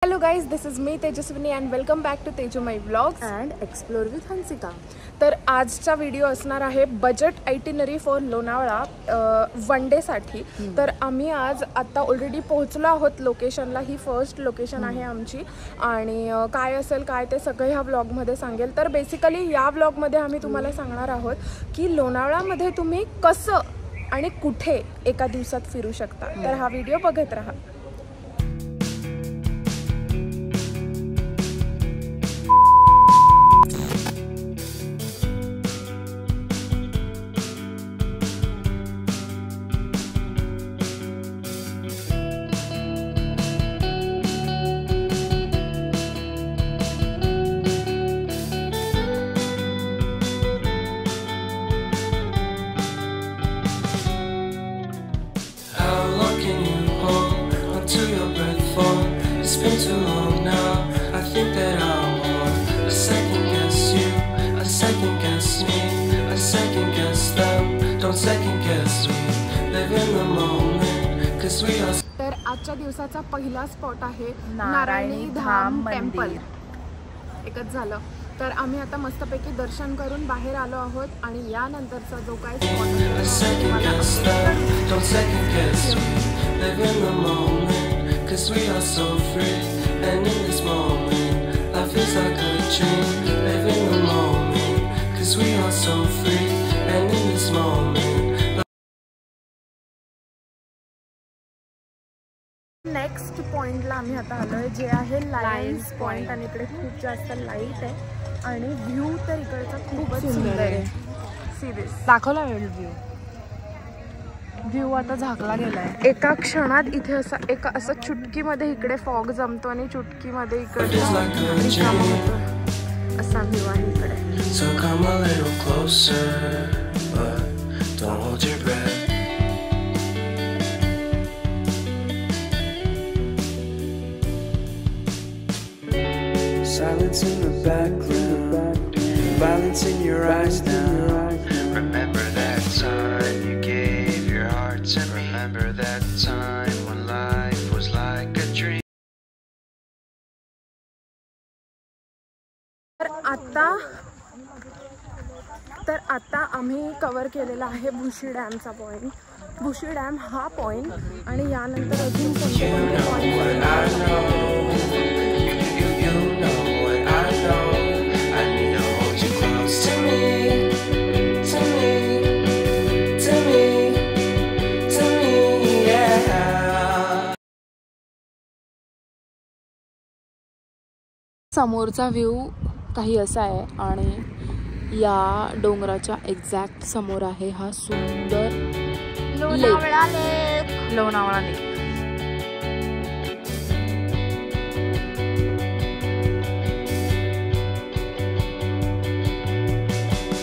Hello guys, this is me Tejaswini and welcome back to Tejumai Vlogs and explore with Hansika. तर आजचा video असणार आहे budget itinerary for Lonavala one day साठी. तर आम्ही आज आता ऑलरेडी पोहोचलो आहोत लोकेशनला. ही फर्स्ट लोकेशन आहे आमची आणि काय असेल काय ते सगळं ह्या व्लॉगमध्ये सांगेल. तर बेसिकली या व्लॉगमध्ये आम्ही तुम्हाला सांगणार आहोत की लोणावळामध्ये तुम्ही कसं आणि कुठे एका दिवसात फिरू शकता. तर हा व्हिडिओ बघत राहा. It's been too long now. I think that I want a second guess you, a second guess me, a second guess them. Don't second guess me. Live in the moment, 'cause we are. तर आजच्या दिवसाचा पहिला spot आहे Narayani Dham temple. एकच झालं. तर आम्ही आता मस्तपैकी दर्शन करून बाहेर आलो आहोत आणि यानंतरचा जो काय स्पॉट आहे 'cause we are so free, and in this moment, life is like a dream. Live in the moment, 'cause we are so free, and in this moment. Next पॉइंटला आम्ही आता आलोय जे आहे लायन्स पॉइंट आणि इकडे खूप जास्त लाईट आहे आणि व्ह्यू तर इकडचा खूपच सुंदर आहे. सी दिस दाखवला व्ह्यू आता झाकला गेलाय. एका क्षणात इथे असं चुटकीमध्ये इकडे फॉग जमतो आणि चुटकीमध्ये इकडे असा व्ह्यू आहे इकडे. So come a little closer, but don't hold your breath. Silence in the background, violence in your eyes now. Remember that time you gave your heart to me. Remember that time when life was like a dream. तर आता आम्ही cover केलेला आहे Bhushi डॅमचा point. Bhushi dam हा point आणि यानंतर अजून कोणते समोरचा व्ह्यू काही असा आहे आणि या डोंगराच्या एक्झॅक्ट समोर आहे हा सुंदर Lonavala lake.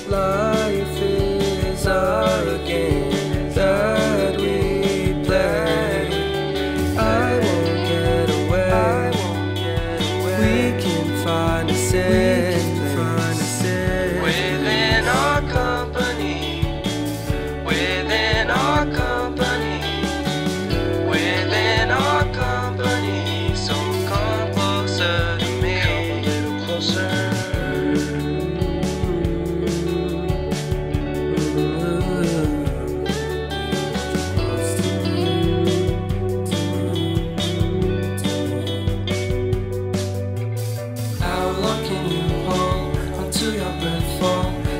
Life is our game that we play. I won't get away. We can find a safe place within our company. Within our company. Within our company. So come closer to me. Come a little closer.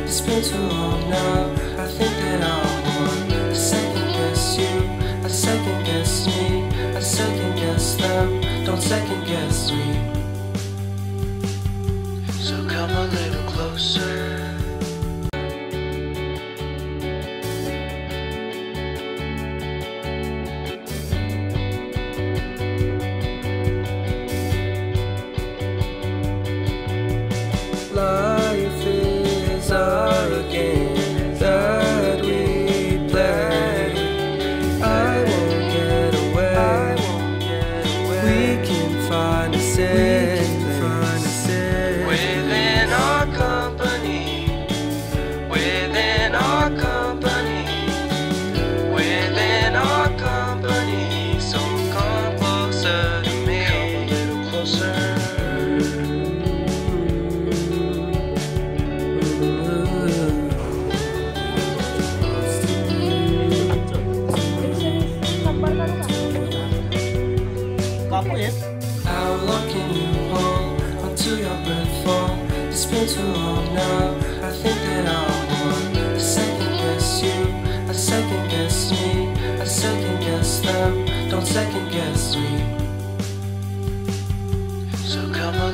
It's been too long now. I think that I want a second guess you, a second guess me, a second guess them. Don't second guess me. So come a little closer. Life is our game that we play. I won't get away. We can find a safe place within our company. Within our company. Within our company. So come closer to me. Come a little closer. How long can you hold until your breath fall? It's been too long now. I think that I want to second guess you, I second guess me, I second guess them. Don't second guess me. So come on.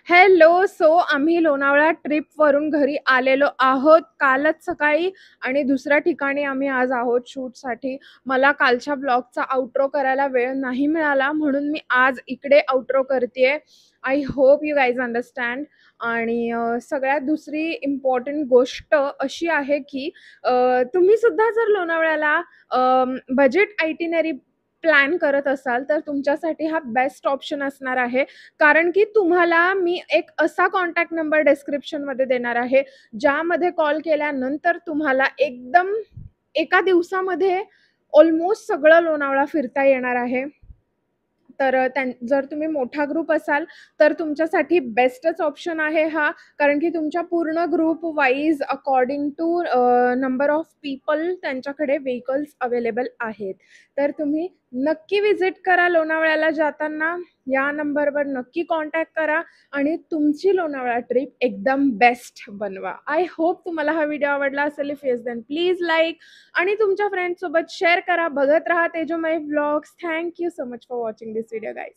Hello. So आम्ही लोणावळा ट्रिपवरून घरी आलेलो आहोत कालच सकाळी आणि दुसऱ्या ठिकाणी आम्ही आज आहोत शूटसाठी. मला कालच्या ब्लॉगचा आउट्रो करायला वेळ नाही मिळाला म्हणून मी आज इकडे आउट्रो करतेय. I hope you guys understand. आणि सगळ्यात दुसरी इम्पॉर्टंट गोष्ट अशी आहे की तुम्ही सुद्धा जर लोणावळ्याला बजेट आयटिनरी प्लॅन करत असाल तर तुमच्यासाठी हा बेस्ट ऑप्शन असणार आहे. कारण की तुम्हाला मी एक असा कॉन्टॅक्ट नंबर डिस्क्रिप्शनमध्ये देणार आहे ज्यामध्ये कॉल केल्यानंतर तुम्हाला एकदम एका दिवसामध्ये ऑलमोस्ट सगळं लोणावळा फिरता येणार आहे. तर जर तुम्ही मोठा ग्रुप असाल तर तुमच्यासाठी बेस्टच ऑप्शन आहे हा. कारण की तुमच्या पूर्ण group wise according to number of people त्यांच्याकडे व्हेकल्स अवेलेबल आहेत. तर तुम्ही नक्की विजिट करा लोणावळ्याला जाताना. या नंबरवर नक्की कॉन्टॅक्ट करा आणि तुमची लोणावळा ट्रिप एकदम बेस्ट बनवा. आय होप तुम्हाला हा व्हिडिओ आवडला असेल. If yes then please like आणि तुमच्या फ्रेंड्ससोबत शेअर करा. बघत राहा Tejomay vlogs. Thank you so much for watching this video guys.